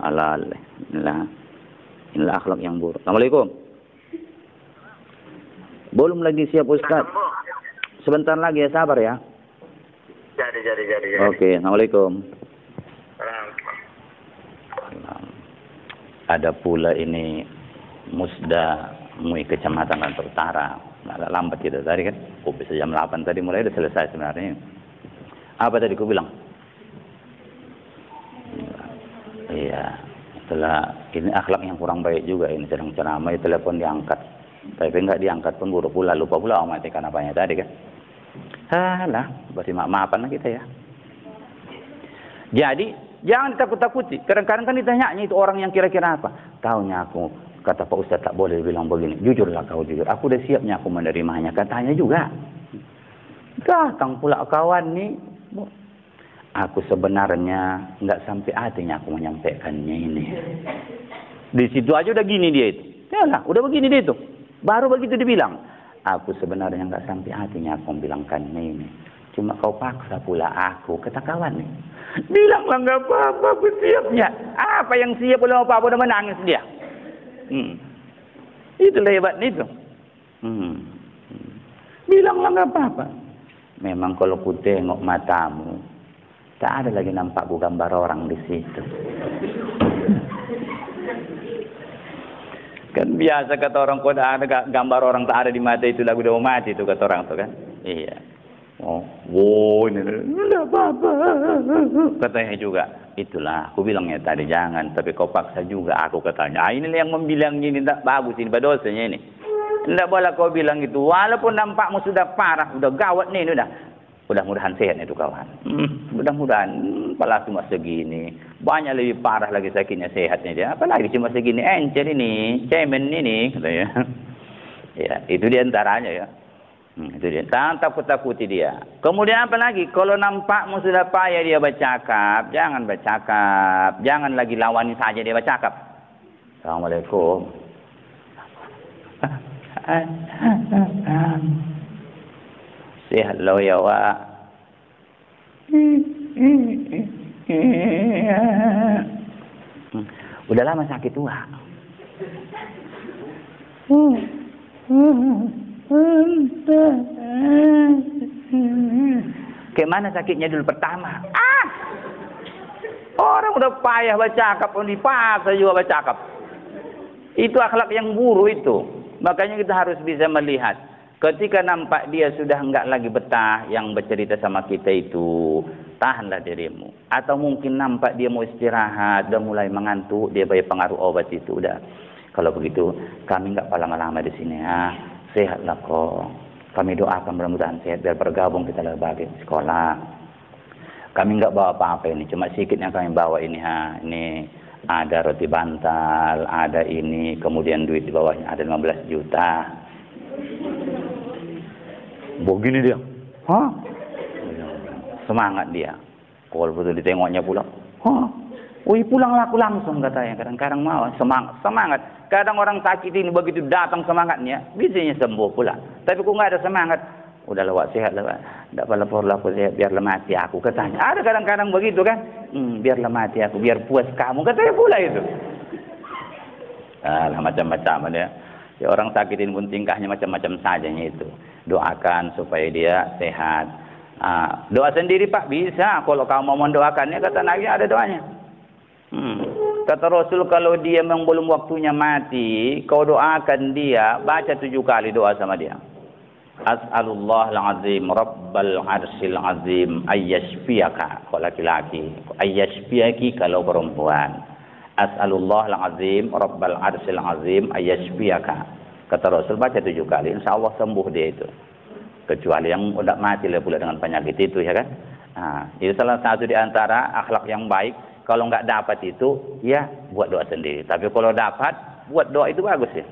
Speaker 1: Inilah akhlak yang buruk. Assalamualaikum. Belum lagi siap Ustaz. Sebentar lagi ya, sabar ya.
Speaker 2: Jadi.
Speaker 1: Oke, Assalamualaikum. Ada pula ini Musda MUI Kecamatan Lantai Utara. Agak lambat kita tadi kan. Bisa jam 8 tadi mulai udah selesai sebenarnya. Apa tadi ku bilang? Iya, setelah ini akhlak yang kurang baik juga ini sedang ceramah, telepon diangkat. Tapi enggak diangkat pun buruk pula, lupa pula matikan apanya tadi kan. Halah, berarti maafan lah kita ya. Jadi, jangan takut-takuti. Kadang-kadang kan ditanyanya itu orang yang kira-kira apa. Taunya aku, kata Pak Ustadz tak boleh bilang begini. Jujurlah kau jujur. Aku udah siapnya aku menerimanya. Katanya juga. Datang pula kawan nih. Aku sebenarnya enggak sampai hatinya aku menyampaikannya ini. Di situ aja udah gini dia itu. Yalah, udah begini dia itu. Baru begitu dibilang, aku sebenarnya nggak sampai hatinya aku membilangkan ini. Cuma kau paksa pula aku, kata kawan nih. Bilanglah nggak apa-apa, aku siapnya. Apa yang siap oleh apa-apa udah menangis dia. Itulah hebatnya itu. Bilanglah nggak apa-apa. Memang kalau ku tengok matamu, tak ada lagi nampak ku gambar orang di situ. Kan biasa kata orang kau ada gambar orang tak ada di mata itu lagu udah mau mati itu kata orang tuh kan. Iya. Oh, ini enggak apa-apa. Katanya juga. Itulah aku bilangnya tadi jangan, tapi kau paksa juga aku katanya. Ini yang membilang ini tak bagus ini dosanya ini. Enggak boleh kau bilang itu walaupun nampakmu sudah parah, udah gawat nih udah. Mudah-mudahan sehat itu kawan. Mudah-mudahan pala cuma segini. Banyak lebih parah lagi sakitnya sehatnya dia. Apalagi cuma segini encer ini, cemen ini katanya. Ya, itu diantaranya ya. Itu dia. Takut-takuti dia. Kemudian apa lagi? Kalau nampakmu sudah payah dia bercakap, jangan bercakap. Jangan lagi lawani saja dia bercakap. Assalamualaikum. Sehat lo ya Wak. Udah lama sakit Wak. Kayak mana sakitnya dulu pertama? Orang udah payah bercakap, pun dipaksa juga bercakap. Itu akhlak yang buruk itu. Makanya kita harus bisa melihat. Ketika nampak dia sudah enggak lagi betah yang bercerita sama kita itu, tahanlah dirimu. Atau mungkin nampak dia mau istirahat, udah mulai mengantuk, dia bayar pengaruh obat itu, udah. Kalau begitu, kami enggak lama-lama di sini ya. Sehatlah kok. Kami doakan mudah-mudahan sehat biar bergabung kita lagi di sekolah. Kami enggak bawa apa-apa ini, cuma sedikit yang kami bawa ini ha. Ini ada roti bantal, ada ini, kemudian duit di bawahnya ada 15 juta. Begini dia. Hah? Semangat dia. Kalau betul ditengoknya pula. Hah? Wih, pulanglah aku langsung katanya. Kadang-kadang mau semangat. Kadang orang sakit ini begitu datang semangatnya, bisanya sembuh pula. Tapi kok nggak ada semangat. Udah lewat sehat lewat. Tidak perlu aku sehat biarlah mati aku katanya. Ada kadang-kadang begitu kan? Biarlah mati aku, biar puas kamu katanya pula itu. Alah macam-macam dia. Ya, orang sakit ini pun tingkahnya macam-macam sajanya itu. Doakan supaya dia sehat. Doa sendiri Pak bisa. Kalau kamu mau mendoakannya kata Nabi ada doanya. Kata Rasul kalau dia memang belum waktunya mati, kau doakan dia, baca 7 kali doa sama dia. As'alullah al-azim rabbal arsyil azim ayyashfiyaka kalau laki-laki, ayyashfiyaki kalau perempuan. As'alullah al-azim rabbal arsyil azim ayyashfiyaka. Kata Rasul baca 7 kali, insyaallah sembuh dia itu. Kecuali yang udah mati lah pula dengan penyakit itu, ya kan? Nah, itu salah satu di antara akhlak yang baik. Kalau nggak dapat itu, ya buat doa sendiri. Tapi kalau dapat, buat doa itu bagus ya.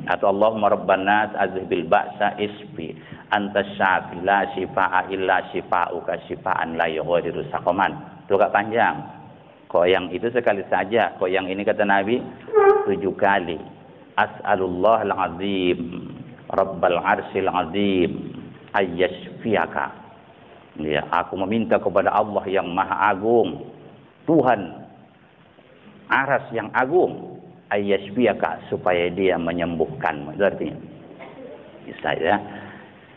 Speaker 1: Atau Allahumma rabban nas azhibil ba'sa isfi anta syafi la shifaa illa shifauka shifaan la yughadiru saqaman. Itu agak panjang. Kok yang itu sekali saja, kok yang ini kata Nabi 7 kali. As'alullah al-azim rabbal arsyil azim ayyashfiyaka. Ya, aku meminta kepada Allah yang Maha Agung, Tuhan aras yang agung, ayyashfiyaka, supaya dia menyembuhkanmu. Itu artinya. Bisa ya.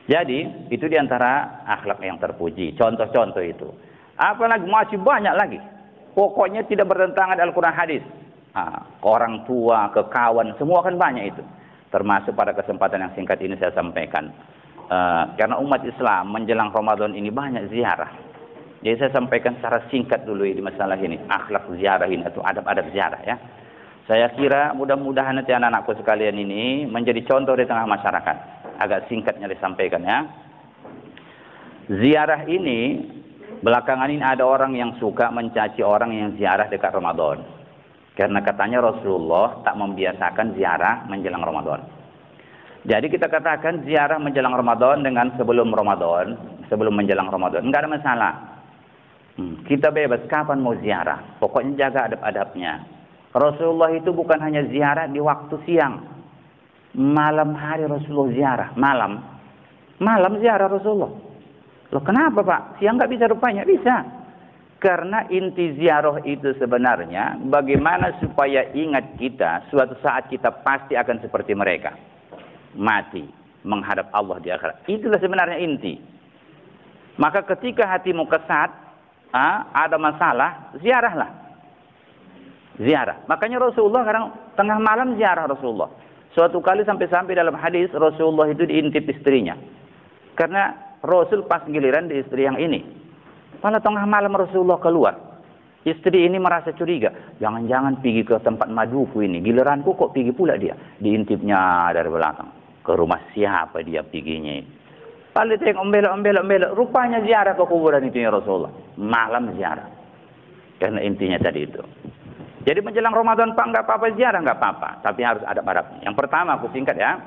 Speaker 1: Jadi, itu diantara akhlak yang terpuji. Contoh-contoh itu. Apalagi masih banyak lagi. Pokoknya tidak bertentangan dengan Al-Quran hadis. Ke orang tua, ke kawan, semua kan banyak itu. Termasuk pada kesempatan yang singkat ini saya sampaikan. Karena umat Islam menjelang Ramadan ini banyak ziarah. Jadi saya sampaikan secara singkat dulu di masalah ini. Akhlak ziarah ini atau adab-adab ziarah ya. Saya kira mudah-mudahan nanti anak-anakku sekalian ini menjadi contoh di tengah masyarakat. Agak singkatnya disampaikan ya. Ziarah ini, belakangan ini ada orang yang suka mencaci orang yang ziarah dekat Ramadan. Karena katanya Rasulullah tak membiasakan ziarah menjelang Ramadan. Jadi kita katakan ziarah menjelang Ramadan dengan sebelum Ramadan, sebelum menjelang Ramadan, enggak ada masalah. Kita bebas kapan mau ziarah, pokoknya jaga adab-adabnya. Rasulullah itu bukan hanya ziarah di waktu siang, malam hari Rasulullah ziarah, malam ziarah Rasulullah. Loh kenapa Pak? Siang nggak bisa rupanya? Bisa. Karena inti ziarah itu sebenarnya bagaimana supaya ingat kita suatu saat kita pasti akan seperti mereka. Mati menghadap Allah di akhirat. Itulah sebenarnya inti. Maka ketika hatimu kesat, ada masalah, ziarahlah. Ziarah. Makanya Rasulullah kadang tengah malam ziarah Rasulullah. Suatu kali sampai-sampai dalam hadis Rasulullah itu diintip istrinya. Karena Rasul pas giliran di istri yang ini. Pada tengah malam Rasulullah keluar. Istri ini merasa curiga. Jangan-jangan pergi ke tempat maduku ini. Giliranku kok pergi pula dia. Diintipnya dari belakang. Ke rumah siapa dia perginya. Paling tengok ombelok. Rupanya ziarah ke kuburan itu ya Rasulullah. Malam ziarah. Karena intinya tadi itu. Jadi menjelang Ramadan Pak nggak apa-apa ziarah. Nggak apa-apa. Tapi harus adab-adabnya. Yang pertama aku singkat ya.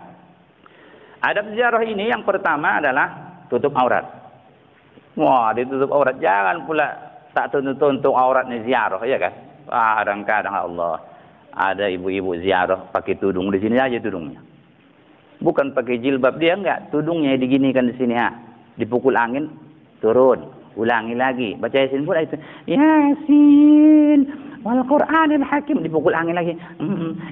Speaker 1: Adab ziarah ini yang pertama adalah tutup aurat. Wah, ditutup aurat. Jangan pula tak tutup auratnya ziarah, ya kan? Kadang-kadang Allah ada ibu-ibu ziarah pakai tudung di sini aja tudungnya. Bukan pakai jilbab dia enggak, tudungnya diginikan di sini dipukul angin turun, ulangi lagi, baca Yasin pula itu. Yasin wal Qur'anil Hakim, dipukul angin lagi.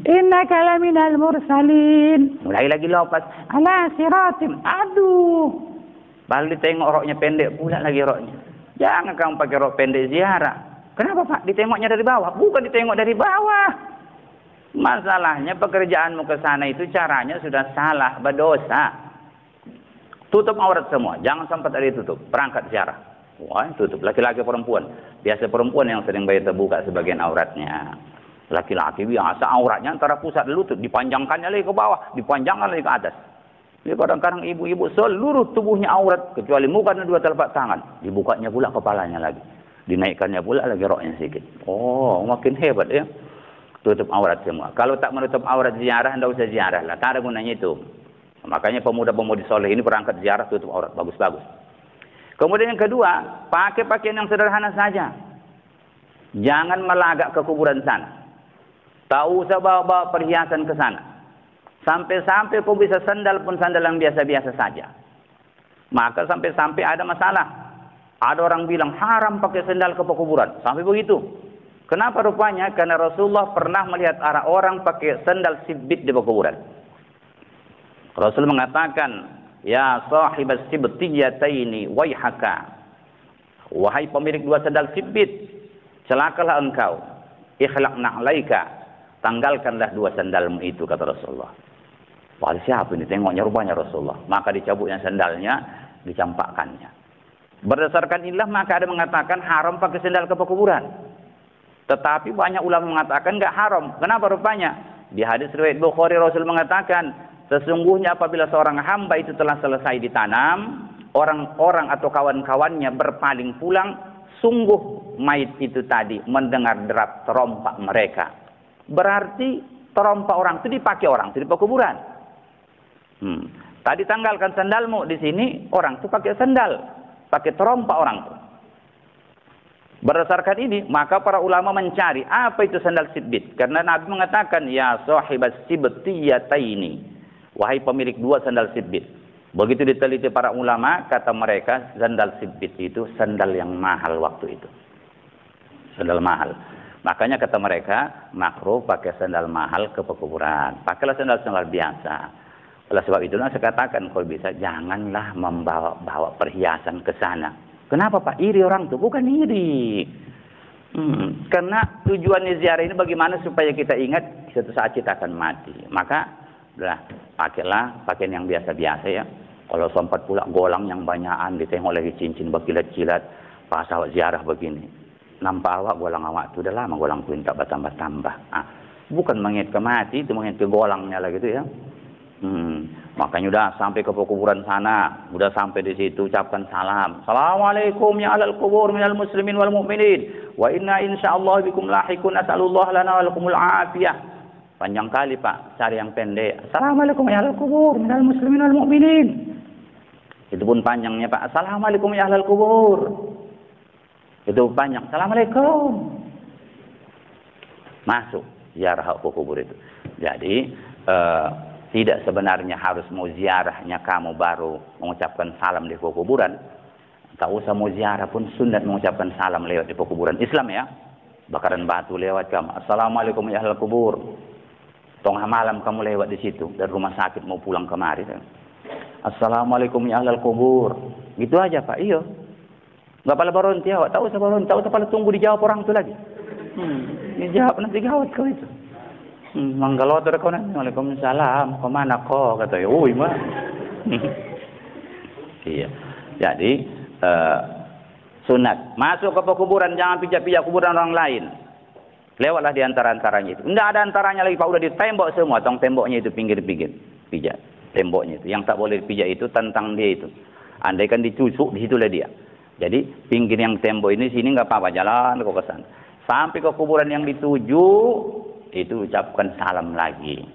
Speaker 1: Innaka laminal mursalin. Mulai lagi lepas. Ala siratim. Aduh. Balik tengok roknya pendek pula lagi roknya. Jangan kamu pakai rok pendek ziarah. Kenapa Pak? Ditengoknya dari bawah. Bukan ditengok dari bawah. Masalahnya pekerjaanmu ke sana itu caranya sudah salah, berdosa. Tutup aurat semua. Jangan sampai tadi tutup. Perangkat ziarah. Wah, tutup. Laki-laki perempuan. Biasa perempuan yang sering bayi terbuka sebagian auratnya. Laki-laki biasa auratnya antara pusat lutut. Dipanjangkannya lagi ke bawah. Dipanjangkan lagi ke atas. Jadi kadang-kadang ibu-ibu seluruh tubuhnya aurat kecuali muka dan 2 telapak tangan. Dibukanya pula kepalanya lagi. Dinaikkannya pula lagi roknya sedikit. Oh, makin hebat ya. Tutup aurat semua. Kalau tak menutup aurat ziarah, anda usah ziarah lah. Tak ada gunanya itu. Makanya pemuda-pemudi soleh ini berangkat ziarah tutup aurat. Bagus-bagus. Kemudian yang kedua, pakai pakaian yang sederhana saja. Jangan melagak ke kuburan sana. Tak usah bawa-bawa perhiasan ke sana. Sampai-sampai pun bisa sandal pun sandal yang biasa-biasa saja. Maka sampai-sampai ada masalah. Ada orang bilang haram pakai sandal ke pekuburan. Sampai begitu. Kenapa rupanya? Karena Rasulullah pernah melihat orang pakai sandal sibit di pekuburan. Rasul mengatakan, ya sahibas sibtiyataini waihaka. Wahai pemilik 2 sandal sibit, celakalah engkau. Ikhlaq na'laika. Tanggalkanlah 2 sandalmu itu, kata Rasulullah. Wah, siapa ini? Tengoknya rupanya Rasulullah. Maka dicabutnya sandalnya, dicampakkannya. Berdasarkan inilah maka ada mengatakan haram pakai sandal ke pekuburan. Tetapi banyak ulama mengatakan enggak haram. Kenapa rupanya? Di hadis riwayat Bukhari Rasul mengatakan, sesungguhnya apabila seorang hamba itu telah selesai ditanam, orang-orang atau kawan-kawannya berpaling pulang, sungguh mayit itu tadi mendengar derap terompak mereka. Berarti terompak orang itu dipakai orang itu di pekuburan. Tadi tanggalkan sandalmu di sini, orang itu pakai sandal, pakai terompak orang itu. Berdasarkan ini, maka para ulama mencari apa itu sandal sibit. Karena Nabi mengatakan, ya sahibas sibtiyataini, wahai pemilik dua sandal sibit. Begitu diteliti para ulama, kata mereka sandal sibit itu sandal yang mahal waktu itu. Sandal mahal. Makanya kata mereka, makruh pakai sandal mahal ke pekuburan. Pakailah sandal-sandal biasa. Oleh sebab itulah saya katakan, kalau bisa janganlah membawa perhiasan ke sana. Kenapa Pak? Iri orang itu? Bukan iri. Karena tujuan ziarah ini bagaimana supaya kita ingat suatu saat kita akan mati. Maka pakailah pakaian yang biasa-biasa ya. Kalau sempat pula golang yang banyakan, ditengok lagi cincin berkilat-kilat, pas awak ziarah begini. Nampak awak golang awak itu udah lama golang itu tak bertambah-tambah. Bukan mengingat ke mati, itu mengingat ke golangnya lah gitu ya. Makanya udah sampai ke pekuburan sana, udah sampai di situ ucapkan salam. Assalamualaikum ya ahlal kubur minal muslimin wal mu'minin. Wa inna insyaallah bikum lahikun as'alullah lana wa lakumul afiyah. Panjang kali Pak, cari yang pendek. Assalamualaikum ya ahlal kubur minal muslimin wal mu'minin. Itu pun panjangnya Pak. Assalamualaikum ya ahlal kubur. Itu panjang. Assalamualaikum. Masuk ziarah ke kubur itu. Jadi tidak sebenarnya harus mau ziarahnya kamu baru mengucapkan salam di kuburan. Tak usah mau ziarah pun sunat mengucapkan salam lewat di kuburan Islam ya. Bakaran batu lewat kamu. Assalamualaikum ya ahlal kubur. Tengah malam kamu lewat di situ dari rumah sakit mau pulang kemari. Assalamualaikum ya ahlal kubur. Gitu aja Pak. Iya. Enggak pala baronti awak. Tak usah baronti. Tak usah pala tunggu dijawab orang itu lagi. Dijawab nanti gawat kau itu. Manggalotor kau nanti. Waalaikumsalam. Kemana kau? Kata ya. Mah. Iya. Jadi sunat. Masuk ke kuburan. Jangan pijak-pijak kuburan orang lain. Lewatlah di antara-antaranya itu. Tidak ada antaranya lagi Pak. Udah ditembok semua. Tong temboknya itu pinggir-pinggir. Pijak. Temboknya itu. Yang tak boleh dipijak itu tentang dia itu. Andaikan ditusuk, di situlah dia. Jadi pinggir yang tembok ini sini nggak apa-apa. Jalan kau ke sana. Sampai ke kuburan yang dituju. Itu ucapkan salam lagi.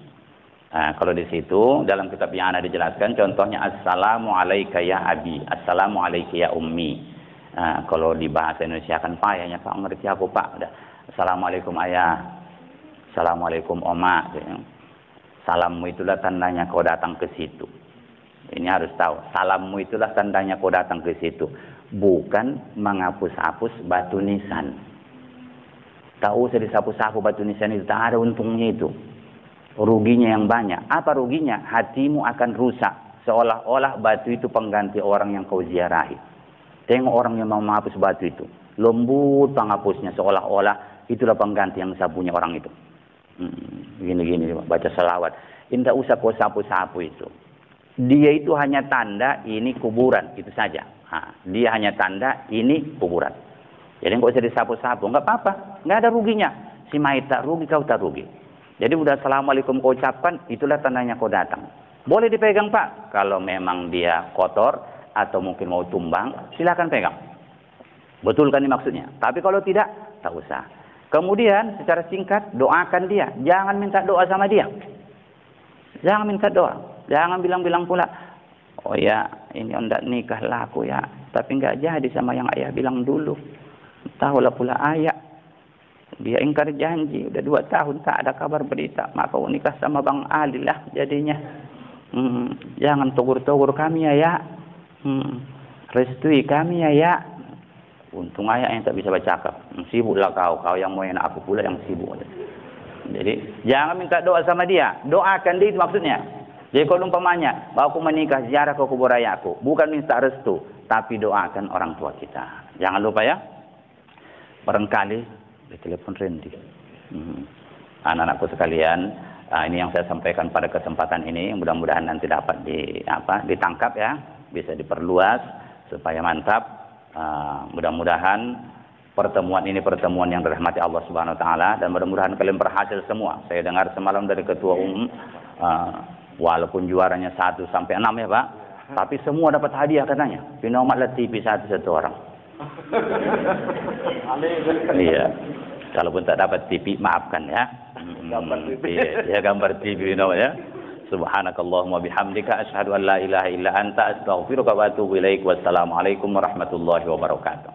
Speaker 1: Kalau di situ dalam kitab yang ada dijelaskan contohnya assalamu alayka ya abi, assalamu alayka ya ummi. Kalau di bahasa Indonesia kan payahnya Pak ngerti aku Pak. Udah. Assalamualaikum ayah, assalamualaikum oma. Salammu itulah tandanya kau datang ke situ. Ini harus tahu. Salammu itulah tandanya kau datang ke situ. Bukan menghapus-hapus batu nisan. Tak usah disapu-sapu batu nisan itu. Tak ada untungnya itu. Ruginya yang banyak. Apa ruginya? Hatimu akan rusak. Seolah-olah batu itu pengganti orang yang kau ziarahi. Tengok orang yang mau menghapus batu itu. Lembut penghapusnya. Seolah-olah itulah pengganti yang sapunya orang itu. Gini-gini. Baca selawat. Tidak usah kau sapu-sapu itu. Dia itu hanya tanda ini kuburan. Itu saja. Dia hanya tanda ini kuburan. Jadi nggak usah disapu-sapu, nggak apa-apa, nggak ada ruginya. Si mayit tak rugi, kau tak rugi. Jadi udah assalamualaikum kau ucapkan, itulah tandanya kau datang. Boleh dipegang Pak, kalau memang dia kotor atau mungkin mau tumbang, silakan pegang. Betul kan ini maksudnya? Tapi kalau tidak, tak usah. Kemudian secara singkat doakan dia, jangan minta doa sama dia. Jangan minta doa, jangan bilang-bilang pula, oh ya ini hendak nikah laku ya, tapi nggak jadi sama yang ayah bilang dulu. Tahulah pula ayah, dia ingkar janji, udah 2 tahun tak ada kabar berita, maka nikah sama Bang Ali lah jadinya. Jangan tegur-tegur kami ya. Restui kami ya. Untung ayah yang tak bisa bercakap. Sibuklah kau yang mau enak, aku pula yang sibuk. Jadi jangan minta doa sama dia, doakan dia itu maksudnya. Jadi kalau umpamanya, aku menikah ziarah ke kubur ayahku, bukan minta restu, tapi doakan orang tua kita. Jangan lupa ya. Barangkali telepon Randy. Anak-anakku sekalian, Nah, ini yang saya sampaikan pada kesempatan ini. Mudah-mudahan nanti dapat ditangkap ya, bisa diperluas supaya mantap. Mudah-mudahan pertemuan ini pertemuan yang dirahmati Allah Subhanahu Wa Taala, dan mudah-mudahan kalian berhasil semua. Saya dengar semalam dari Ketua Umum, walaupun juaranya 1 sampai 6 ya Pak, tapi semua dapat hadiah katanya. Pinomat TV satu orang. Iya. Kalaupun tak dapat TV, maafkan ya. Gambar TV. Ya, gambar TV ya. Subhanakallahumma bihamdika asyhadu an la ilaha illa anta astaghfiruka wa atubu ilaik. Wassalamualaikum warahmatullahi wabarakatuh.